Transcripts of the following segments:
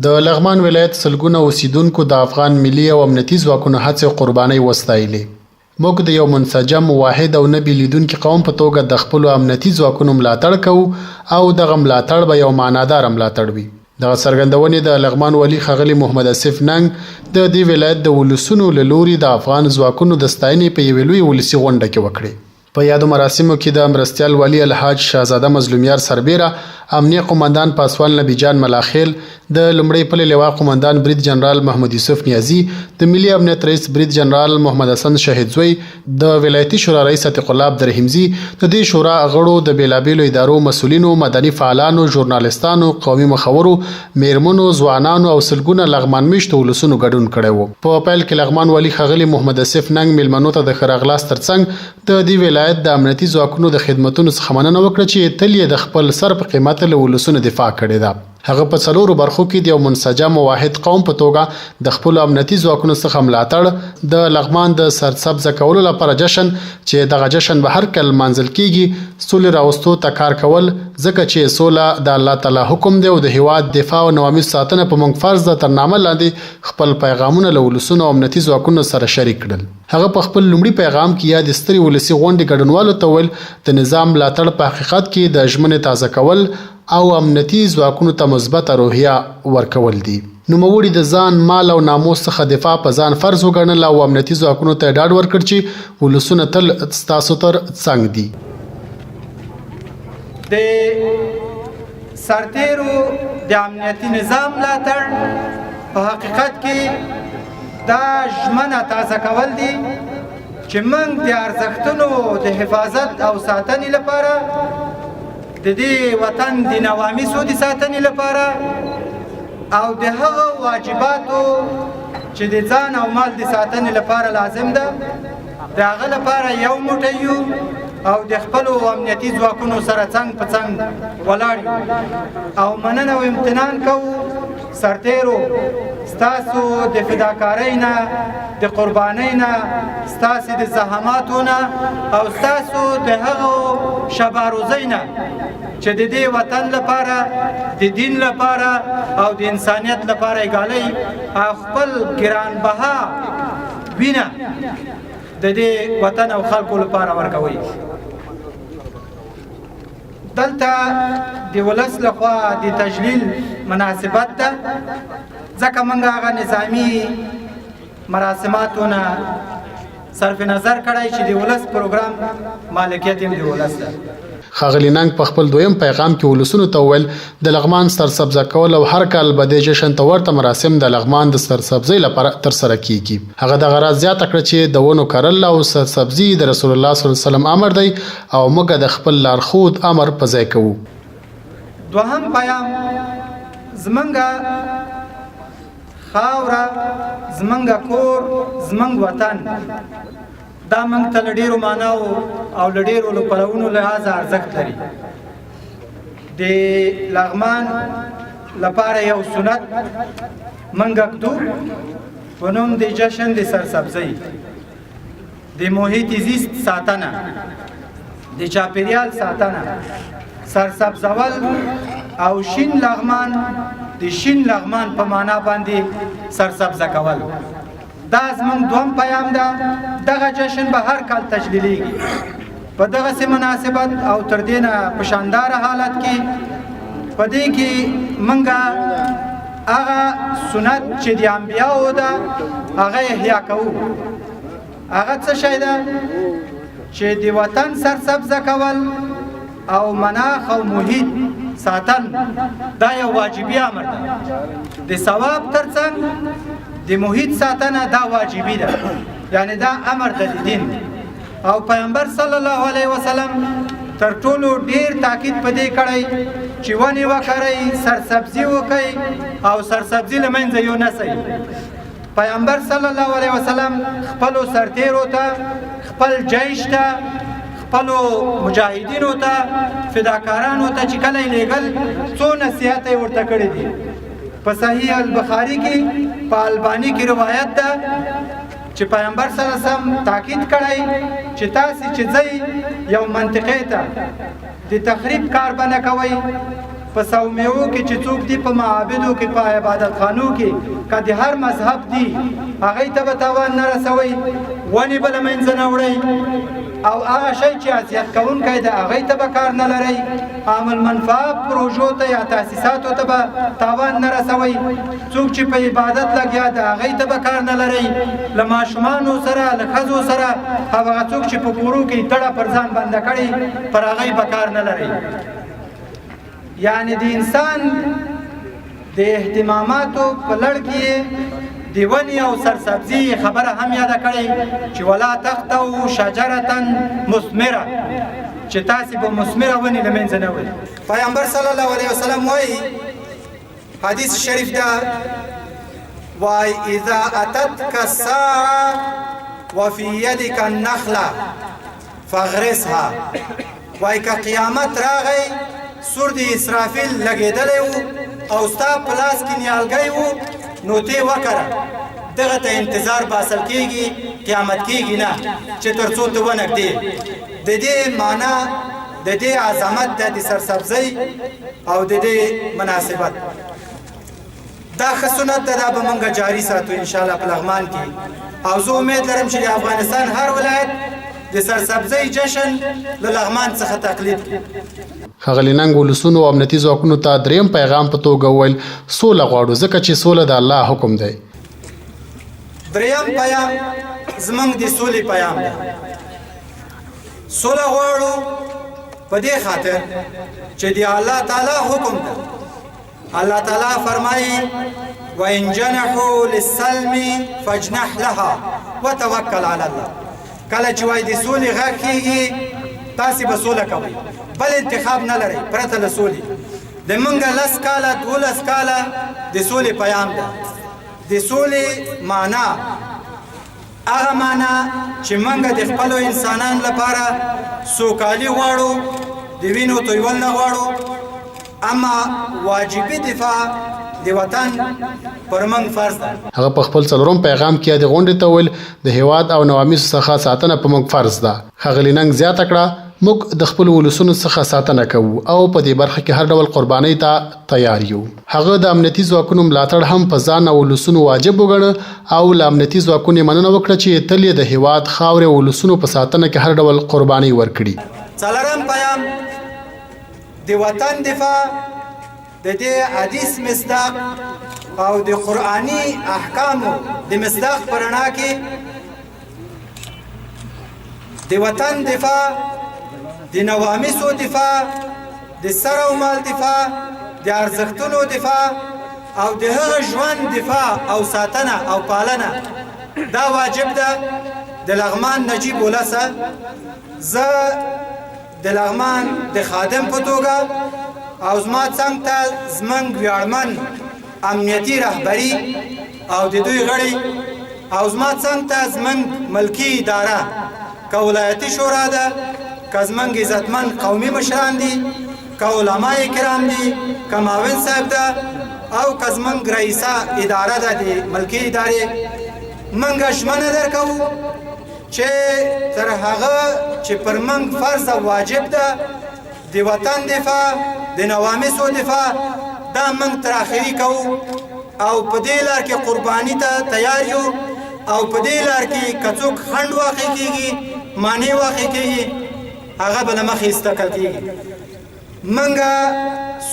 د لغمان ولایت سلګونه اوسیدونکو د افغان ملي او امنیتي ځواکونو هڅې قربانۍ وستایلې. موږ د یو منسجم، واحد او نه بیلیدونکي قوم په توګه د خپلو امنیتي ځواکونو ملاتړ کوو او دغه ملاتړ به یو معنادار ملاتړ وي. دغه څرګندونې د لغمان والي ښاغلي محمد اسف ننګ د دې ولایت د ولسونو له لوري د افغان ځواکونو د ستاینې په یوې لویې ولسي غونډه کې وکړې. په یادو مراسمو کې د مرستیال والی الحاج شهزاده مظلومیار سربیره، امنیه قومندان پاسوال نبی جان ملاخیل، د لومړی پلې لواء قومندان برید جنرال محمد یوسف نیازی، د ملي امنیت رئیس برید جنرال محمد حسن شهیدزوی، د ولایتي شورا رئیس عتیق الله عبدالرحیمزي، د دې شورا غړو، د بیلابیلو ادارو مسؤلینو، مدني فعالانو، ژورنالستانو، قومي مخورو، میرمنو، ځوانانو او سلګونه لغمان میشتو ولسونو ګډون کړی و. په پیل کې لغمان والي ښاغلي محمد اسف ننګ میلمنو ته د ښه راغلاست ترڅنګ د دې ولایت د امنیتي ځواکونو د خدمتونو څخه مننه وکړه چې تل یې د خپل سر په قیمت له ولسونو دفاع کړې ده. هغه په څلورو برخو کې د یو منسجم او واحد قوم په توګه د خپلو امنیتي ځواکونو څخه ملاتړ، د لغمان د سرسبزه کولو لپاره جشن چې دغه جشن به هر کال لمانځل کیږي، سولې راوستو ته کار کول، ځکه چې سوله د الله تعالی حکم دی او د هیواد دفاع او نوامي ساتنه په موږ فرض ده، تر نامه لاندې خپل پیغامونه له ولسونو او امنیتي ځواکونو سره شریک کړل. هغه په خپل لومړي پیغام کې یاد سترې ولسي غونډې ګډونوالو ته ویل د نظام ملاتړ په حقیقت کې د ژمنې تازه کول او امنیتي ځواکونو ته مثبته روحیه ورکول دي. نوموړي د ځان، مال او ناموس څخه دفاع په ځان فرض وګڼل او امنیتي ځواکونو ته ډاډ ورکړ چې ولسونه تل ستاسو تر څنګ دي. د سرتیرو د امنیتي نظام ملاتړ په حقیقت کې دا ژمنه تازه کول دي چې موږ د ارزښتونو د حفاظت او ساتنې لپاره، د دې وطن د نواميسو د ساتنې لپاره او د هغه واجباتو چې د ځان او مال د ساتنې لپاره لازم ده، د هغه لپاره یو موټی یو او د خپلو امنیتي ځواکونو سره څنګ په څنګ ولاړ یو او مننه او امتنان کوو سرتیرو ستاسو د فداکارۍ نه، د قربانۍ نه، ستاسو د زحماتو نه او ستاسو د هغو شباروزۍ نه چې د دې وطن لپاره، د دین لپاره او د انسانیت لپاره یې او خپل ګرانبها وینه د دې وطن او خلکو لپاره ورکوي. دلته د ولس لخوا د تجلیل مناسبت ده، ځکه موږ هغه نظامي مراسماتونه صرف نظر کړی چې د ولس پروګرام مالکیت یې د ولس ده. ښاغلي ننګ په خپل دویم پیغام کې ولسونو ته وویل د لغمان سرسبزه کول او هر کال به د جشن ته ورته مراسم د لغمان د سرسبزۍ لپاره ترسره کیږي. هغه دغه راز زیاته کړه چې د ونو کرل او سرسبزي د رسول الله صلی الله علیه وسلم امر دی او موږ د خپل لارښود امر په ځای کوو. دوهم پیام، زمونږ خاوره، زمونږ کور، زمونږ وطن دا موږ ته له ډېرو معناو او له ډېرو پلوونو لحاظه ارزښت لري. د لغمان لپاره یو سنت موږ ږدو په نوم د جشن د سرسبزۍ، د محیط زیست ساتنه، د چاپیریال ساتنه، سرسبزول او شین لغمان د شین لغمان په معنا باندې سرسبزه کول. دا زموږ دوم پیام ده. دغه جشن به هر کال تجلیلیږي په دغسې مناسبت او تر دې نه په شانداره حالت کې. په دې کې موږ هغه سنت چې د انبیاو ده هغه احیا کوو. هغه څه شی ده چې د وطن سرسبزه کول او مناخ او محیط ساتل دا یو واجبي امر ده. د ثواب ترڅنګ د محیط ساتنه دا واجبي ده، یعنی دا امر د دین. او پیغمبر صلی الله علیه وسلم تر ټولو ډیر تاکید پدې کړی چې ونې وکړئ، سرسبزي وکړئ او سرسبزي له منځه یو نسئ. پیغمبر صلی الله علیه وسلم خپلو سرتیرو ته، خپل جیش ته، خپلو مجاهدینو ته، فداکارانو ته چې کله یې لېږل څو نصیحت یې ورته کړي دي. په صحیح البخاري کې په البانی کې روایت ده چې پیغمبر صلی الله علیه وسلم تاکید کړی چې تاسو چې ځئ یو منطقې ته د تخریب کار به نه کوئ په صومعو کې چې څوک دي په معابدو کې په عبادت خانو کې که د هر مذهب دي هغوی ته به تاوان نه رسوئ ونې به له منځه نه وړئ او هغه شی چې اذیت کوونکی دی هغوی ته به کار نه لرئ عام المنفعه پروژو ته یا تاسیساتو ته به تاوان نه رسوئ څوک چې په عبادت لګیا دی هغوی ته به کار نه لرئ له ماشومانو سره له ښځو سره هغه څوک چې په کورو کې دړه پر ځان بنده کړي پر هغوی به کار نه لرئ یعنی د انسان د اهتماماتو په لړ کې د ونې او سرسبزي خبره هم یاده کړې چې ولا تقطعوا شجرة مثمره چې تاسې به مثمره ونې له منځه نه وړئ پیغمبر صلی الله علیه وسلم وایي حدیث شریف ده وای اذا اتتك الساعه وفي يدك النخله فاغرسها وای که قیامت راغی سور د اسرافیل لګېدلی و او ستا په لاس کې نیالګی و نو تی وکړه دغه ته انتظار باسل کېږي قیامت کېږي نه چې تر څو ته ونږدې د دې معنا د دې عظمت ده د سرسبزۍ او د دې مناسبت دا ښه سنت ده دا به موږ جاري ساتو انشاءالله په لغمان کې او زه امید لرم چې د افغانستان هر ولایت د سرسبزۍ جشن له لغمان څخه تقلید کړي ښاغلي ننګ ولسونو او امنیتي ځواکونو ته دریم پیغام په توګه وویل سوله غواړو ځکه چې سوله د الله حکم دی دریم پیام زموږ د سولې پیام دی سوله غواړو په دې خاطر چې د الله تعالی حکم دی الله تعالی فرمایي وإن جنحوا للسلم فاجنح لها وتوکل علی الله کله چې وایي د سولې غږ کېږي تاسې به سوله کوئ بل انتخاب نه لرئ پرته له سولې د موږ 10 کاله 12 کاله د سولې پیام ده د سولې معنا هغه معنا چې موږ د خپلو انسانانو لپاره سوکالي غواړو د وینو تویول نه غواړو اما واجبي دفاع د وطن پر موږ فرض ده هغه په خپل څلورم پیغام کې د غونډې ته ویل د هیواد او نواميسو څخه ساتنه په موږ فرض ده ښاغلي ننګ زیاته کړه موږ د خپل ولسونو څخه ساتنه کوو او په دې برخه کې هر ډول قربانۍ ته تیار یو هغه د امنیتي ځواکونو ملاتړ هم په ځان او ولسونو واجب وګڼه او له امنیتي ځواکونو مننه وکړه چې تل د هیواد خاورې او ولسونو په ساتنه کې هر ډول قربانۍ ورکړي څلورم پیام د وطن دفاع د دې حدیث مصداق او د قرآني احکامو د مصداق په رڼا کې د وطن دفاع د نواميسو دفاع د سر او مال دفاع د ارزښتونو دفاع او د هغه ژوند دفاع او ساتنه او پالنه دا واجب ده د لغمان نجیب ولسه زه د لغمان د خادم په توګه او زما څنګ ته زموږ ویاړمن امنیتي رهبري او د دوی غړي او زما څنګ ته زموږ ملکي اداره که ولایتي شورا ده که زموږ عزتمن قومي مشران دي که علما کرام دي که معاون صاحب ده او که زموږ رئیسه اداره ده د ملکي ادارې موږ ژمنه درکوو چې تر هغه چې پر موږ فرض او واجب ده د وطن دفاع د نواميسو دفاع دا موږ تر اخري کوو او په دې لار کې قرباني ته تیار یو او په دې لار کې که څوک خنډ واقع کېږي مانع واقع کېږي هغه به له مخې ایسته کېږي موږ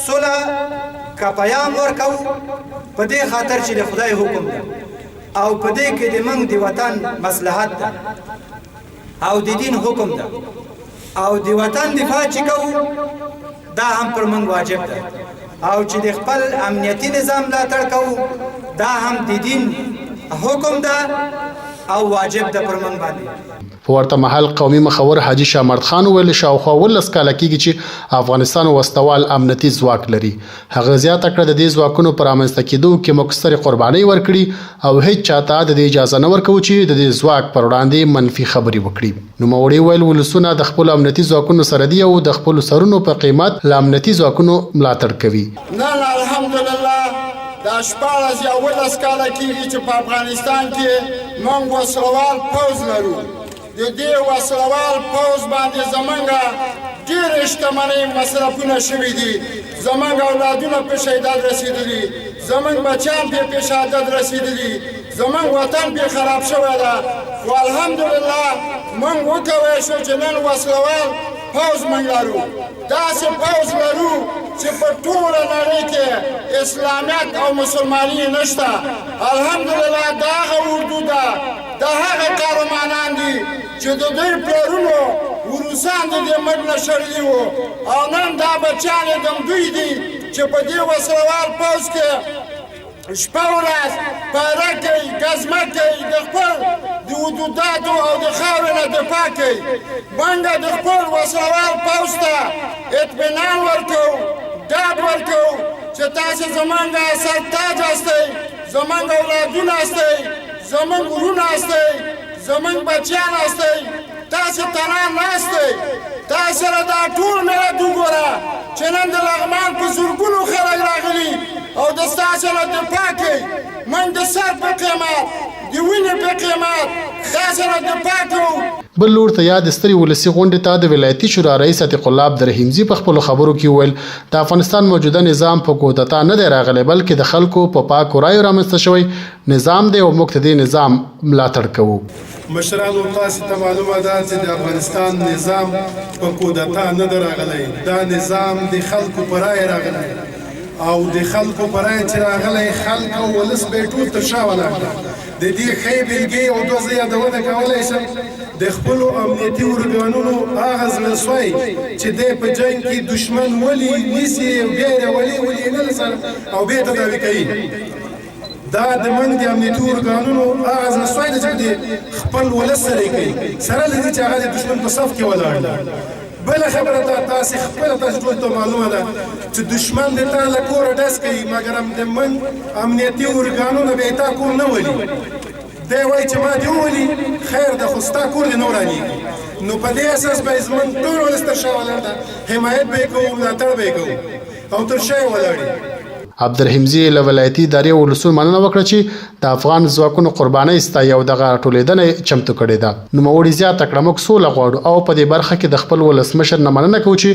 صلح که پیام ورکوو په دې خاطر چې د خدای حکم ده او په دې کې د موږ د وطن مصلحت ده او د دین حکم ده او د وطن دفاع چې کوو دا هم پر موږ واجب ده او چې د خپل امنیتي نظام ملاتړ کوو دا هم د دین حکم ده او واجب ده پر موږ باندې په ورته مهال قومي مخور حاجي شامرد خان ویل شاوخوا 19 کاله کېږي چې افغانستان وستوال امنیتي ځواک لري هغه زیاته کړه د دې ځواکونو پر رامنځته کېدو کې مکثرې قربانۍ ورکړي او هیڅ چاته د دې اجازه نه ورکوي چې د دې ځواک پر وړاندې منفي خبرې وکړي نوموړي ویل ولسونه د خپل امنیتي ځواکونو سره دي او د خپل سرونو په قیمت له امنیتي ځواکونو ملاتړ کوي نن الحمدلله دا 14 یا 19 کاله کېږي چې په افغانستان کې موږ وسلوال پوځ لرو د دې وسلوال پوځ باندې زمونږ ډېرې شتمنۍ مصرفونه شوي دي زموږ اولادونه په شهیدات رسېدلي زموږ بچیان پې شهادت رسېدلي زموږ وطن پې خراب شوی ده خو الحمدلله موږ وکولی شو چې نن وسلوال پوځ موږ لرو داسې پوځ لرو چې په ټوله نړۍ کې اسلامیت او مسلماني نشته الحمدلله دا هغه اردو ده دا هغه قهرمانان دي چې د دوی پلرونو وروسان د دې مرګ نه شړلي وو او نن دا بچیان یې د دوی دي چې په دې وسلوال پوځ کې شپه ورځ پاره کوي ګزمه کوي د خپل د حدوداتو او د خاورې نه دفاع کوي موږ د خپل وسلوال پوځ ته اطمینان ورکوو ډاډ ورکوو چې تاسې زموږ سرتاج هستئ زموږ اولادونه هستئ زموږ ورونه هستئ زموږ بچیان هستئ تاسې تنها ناستئ تاسې سره دا ټول ملت وګوره چې نن د لغمان په زرګونو خلک راغلي او د ستاسو نه دفاع کوي موږ د سر په قیمت د وینې په قیمت ستاسو نه دفاع کوو بل لور ته یاد سترې ولسي غونډې ته د ولایتي شورا رئیس عتیق الله عبدالرحیمزي په خپلو خبرو کې وویل د افغانستان موجوده نظام په کودتا نه دی راغلی بلکې د خلکو په پاکو رایو رامنځته شوی نظام دی او موږ د دې نظام ملاتړ کوو مشرانو تاسو ته معلومه ده چې د افغانستان نظام په کودتا نه دی راغلی دا نظام د خلکو په رایې راغلی او د خلکو په رایې چې راغلی خلک او ولس به یې ټول تر شا ولاړ د دې ښې بېلګې او دوه زه یادونه کولی شم د خپلو امنیتي ارګانونو هغه زړهسوی چې دی په جنګ کې دشمن ولي نیسي بیا یې ولي نه لسره او بیا یې تداوي کوي دا د موږ د امنیتي ارګانونو هغه زړهسوی دی چې خپل ولس سره یې کوي سره له دې چې هغه د دشمن په صف کې ولاړ دی بله خبره ده تاسې خپله تاسې ټول ته معلومه ده چې دشمن د تا له کوره ډز کوي مګر د موږ امنیتي ارګانونه به یې تا کور نه ولي دی وایي چې ما دې وولي خیر ده خو ستا کور دې نه ورانېږي نو په دې اساس به یې زموږ ټول ولس تر شا ولاړ ده حمایت به یې کوو ملاتړ به یې کوو او تر شا یې ولاړ عبدالرحیمزي له ولایتي ادارې ولسو مننه وکړه چې د افغان ځواکونو قربانۍ ستایي او دغه راټولېدنه چمتو کړې ده نوموړي زیاته کړه موږ سوله غواړو او په دې برخه کې د خپل ولسمشر نه مننه کوو چې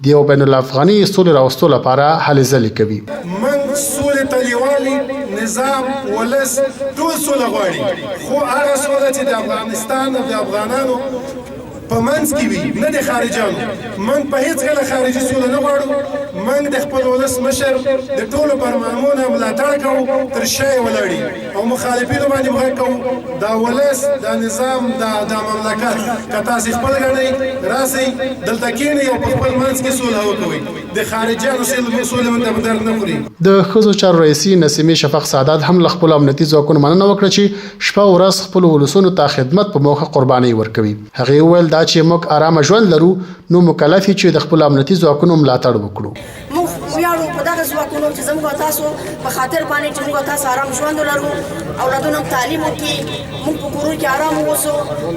د یو بین الافغاني سولې راوستو لپاره هلې ځلې کوي موږ سولې ته لیوالي نظام ولس ټول سوله غواړي خو هغه سوله چې د افغانستان او د افغانانو په منځ کې وي نه د خارجانو موږ په هیڅ کله خارجي سوله نه غواړو موږ د خپل ولس مشر د ټولو فرمانونو ملاتړ کوو تر شا یې ولاړي او مخالفینو باندې غږ کوو دا ولس دا نظام دا مملکت که تاسې خپل ګڼئ راسئ دلته کښېنئ او په خپل منځ کې سوله وکوئ د خارجیانو سوله موږ ته په درد نه خوري د ښځو چارو رئیسي نسیمې شفق سعادت هم له خپلو امنیتي ځواکونو مننه وکړه چې شپه ورځ خپلو ولسونو ته خدمت په موخه قربانۍ ورکوي هغې وویل دا چې موږ آرامه ژوند لرو نو مکلف یو چې د خپل امنیتي ځواکونو ملاتړ وکړو موږ ویاړو په دغه ځواکونو چې زموږ تاسو په خاطر باندې چې موږ تاسو آرام ژوند لرو اولادونو تعلیم وکړي موږ په کورونو کې آرام اوسو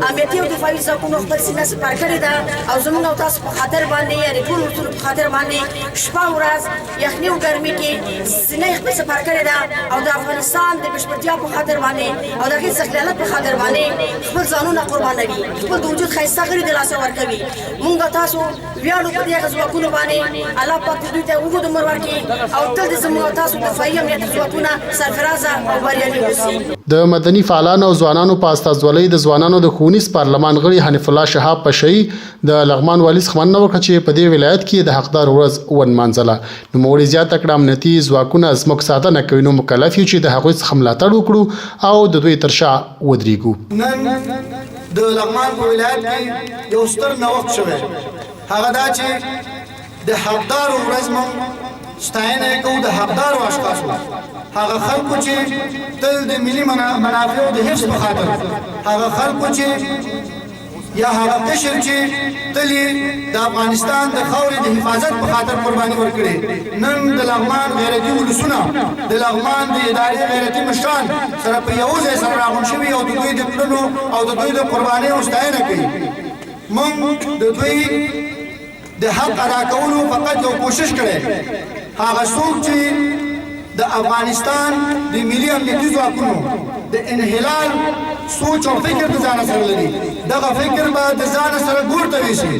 امنیتي او دفاعي ځواکونو خپل سینه سپر کړې ده او زموږ تاسو په خاطر باندې یعنې ټول ورته په خاطر باندې شپه ورځ یخني او ګرمي کې سینه خپل سپر کړې ده او د افغانستان د بشپړتیا په خاطر باندې او د هغې استقلالیت په خاطر باندې خپل ځانونه قربانوي خپل د وجود ښایسته غړي د لاسه ورکوي موږ تاسو ویاړو په دې ځواکونو باندې الله پاک دوی ته اوږد عمر ورکړي او تل د زموږ تاسو دفاعي امنیتي ځواکونه سرفرازه او بریالي اوسي د مدني فعالانو او ځوانانو په استازولۍ د ځوانانو د ښوونیز پارلمان غړي حنیف الله شهاب پشهي د لغمان والي څخه مننه وکړه چې په دې ولایت کې د حقدار ورځ ونمانځله نوموړي زیاته کړه امنیتي ځواکونه زموږ ساتنه کوي نو مکلف یو چې د هغوی څخه ملاتړ وکړو او د دوی تر شا ودرېږو نن د لغمان په ولایت کې یو ستر نوښت شوی هغه دا چې د حقدارو ورځ موږ ستاینه کوو د حقدارو اشخاصو هغه خلکو چې تل د ملي منافعو د حفظ په خاطر هغه خلکو چې یا هغه قشر چې تل د افغانستان د خاورې د حفاظت په خاطر قرباني ورکړي نن د لغمان غیرتي ولسونه د لغمان د ادارې غیرتي مشران سره په یو ځای سره راغونډ شوي او د دوی د کړنو او د دوی د قربانیو ستاینه کوي موږ د دوی د حق ادا کولو فقط یو کوشش کړی هغه څوک چې د افغانستان د ملي امنیتي ځواکونو د انحلال سوچ او فکر د ځان سره لري دغه فکر به د ځان سره ګور ته ویسي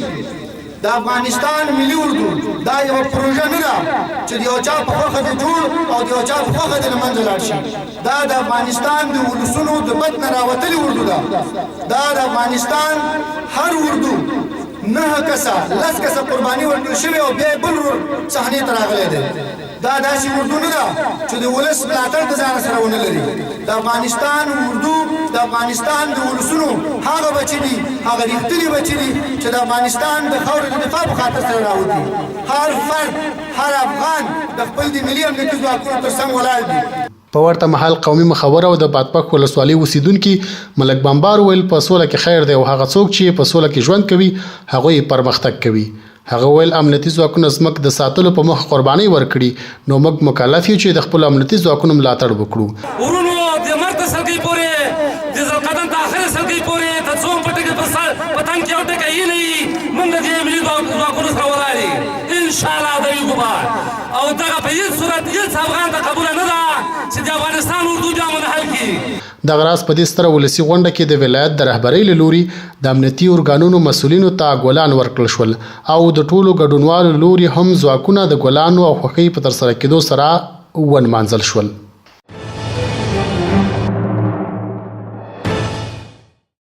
د افغانستان ملي اردو دا یو پروژه نه ده چې د یو چا په خوښه دې جوړ او د یو چا په خوښه دې له منځه لاړ شي. دا د افغانستان د ولسونو د بد نه راوتلې اردو ده. دا د افغانستان هر اردو 9 کسه 10 کسه قرباني ورکړل شوې او بیا بل صحنې ته راغلی دی. دا داسې اردو نه ده چې د ولس ملاتړ د ځان سره ونه لري. د افغانستان اردو د افغانستان د ولسونو هغه بچي دي، هغه ریښتیني بچي دي چې د افغانستان د خاورې د دفاع په خاطر سره راوځي. هر فرد هر افغان د خپل د ملي امنیتي ځواکونو تر څنګ ولاړ دي. په ورته مهال قومي مخور او د بادپخ ولسوالۍ اوسیدونکي ملک بمبار ویل په سوله کې خیر دی او هغه څوک چې په سوله کې ژوند کوي هغوی پرمختګ کوي. هغه ویل امنیتي ځواکونو زموږ د ساتلو په موخه قربانۍ ورکړي، نو موږ مکلف یو چې د خپلو امنیتي ځواکونو ملاتړ وکړو. ورونو د مرګ سلګۍ پورې د زلقدن د آخرې سلګۍ پورې د څوم په ټکي په تنګ کې یو ټکی یې نه وي، موږ د دې ملي ځواکونو سره ولاړ یو انشاءالله دریږو به. او دغه په هېڅ صورت هېڅ افغان ته قبوله نه ده چې د افغانستان اردو بیا منحل کړي. دغه راز په دې ستره ولسي غونډه کې د ولایت د رهبرۍ له لوري د امنیتي ارګانونو مسؤلینو ته ګلان ورکړل شول او د ټولو ګډونوالو لوري هم ځواکونه د ګلانو او خوښۍ په ترسره کېدو سره ونمانځل شول.